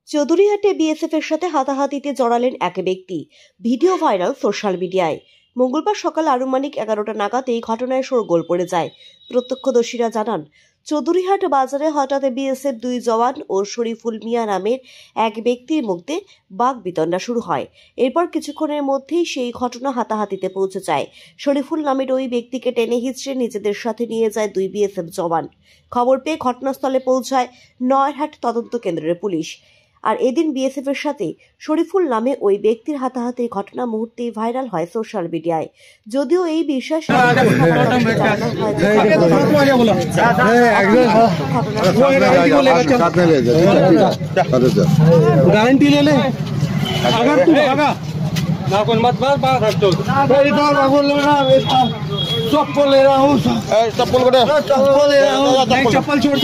চৌধুরীহাটে BSF এর সাথে হাতাহাতিতে জড়ালেন এক ব্যক্তি। ভিডিও ভাইরাল সোশ্যাল মিডিয়ায়। মঙ্গলবার সকাল আনুমানিক 11টা নাগাদ এই ঘটনায় শোরগোল পড়ে যায়। প্রত্যক্ষদর্শীরা জানান, চৌধুরীহাট বাজারে হঠাৎ বিএসএফ 2 জওয়ান ও শরীফুল মিয়া নামের এক ব্যক্তির মধ্যে বাকবিতণ্ডা শুরু হয়। এরপর কিছুক্ষণের মধ্যেই সেই ঘটনা হাতাহাতিতে পৌঁছে যায়। শরীফুল নামের ওই ব্যক্তিকে টেনে হিঁচড়ে নিজেদের সাথে নিয়ে যায় 2 বিএসএফ জওয়ান। খবর পেয়ে ঘটনাস্থলে পৌঁছায় নয়ারহাট তদন্ত কেন্দ্রের পুলিশ। আর এদিন বিএসএফ এর সাথে শরীফুল নামে ওই ব্যক্তির হাতাহাতির ঘটনা মুহূর্তেই ভাইরাল হয় সোশ্যাল মিডিয়ায়। যদিও এই বিষয়ে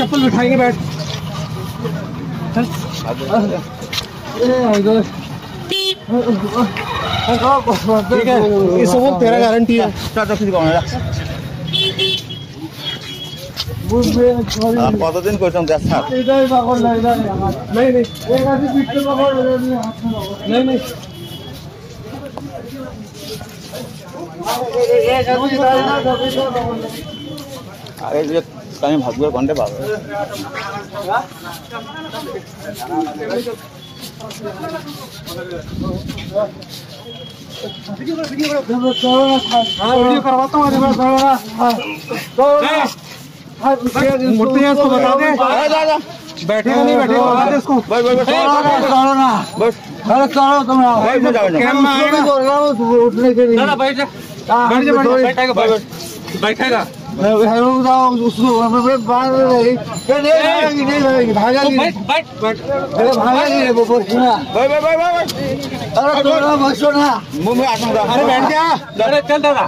चप्पल बिठाएंगे बैठ ठीक है, ये सब तेरा गारंटी है। কতদিন করছেন দেখ স্যার? আরে যে আমি ভাববো ঘন্টা পাবো करवाता हूँ मुझे इसको बता दे, बैठेगा नहीं बैठेगा बता दे इसको। बैठेगा उसको अरे बैठ जा, अरे चल दादा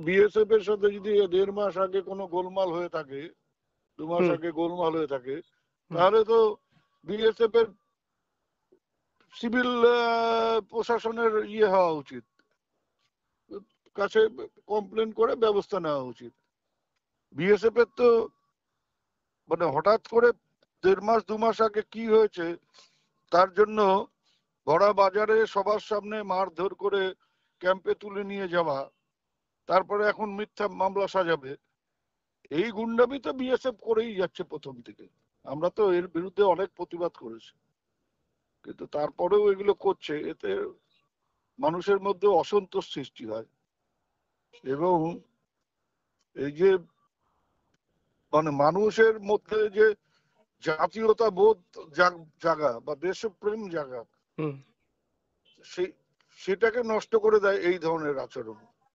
বিএসএফ এর সাথে যদি 1.5 মাস আগে কোনো গোলমাল হয়ে থাকে, 2 মাস আগে গোলমাল হয়ে থাকে, তাহলে তো বিএসএফ এর সিভিল প্রশাসনের হওয়া উচিত, কাছে কমপ্লেন করে ব্যবস্থা নেওয়া উচিত। বিএসএফ এর তো মানে হঠাৎ করে 1.5 মাস 2 মাস আগে কি হয়েছে তার জন্য ভরা বাজারে সবার সামনে মারধর করে ক্যাম্পে তুলে নিয়ে যাওয়া, তারপরে এখন মিথ্যা মামলা সাজাবে, এই গুন্ডামি তো বিএসএফ করেই যাচ্ছে প্রথম থেকে। আমরা তো এর বিরুদ্ধে অনেক প্রতিবাদ করেছি, কিন্তু তারপরেও এগুলো করছে, এতে মানুষের মধ্যে অসন্তোষ সৃষ্টি হয়। এবং এই যে মানে মানুষের মধ্যে যে জাতীয়তা বোধ জাগা বা দেশপ্রেম জাগা, সেটাকে নষ্ট করে দেয় এই ধরনের আচরণ।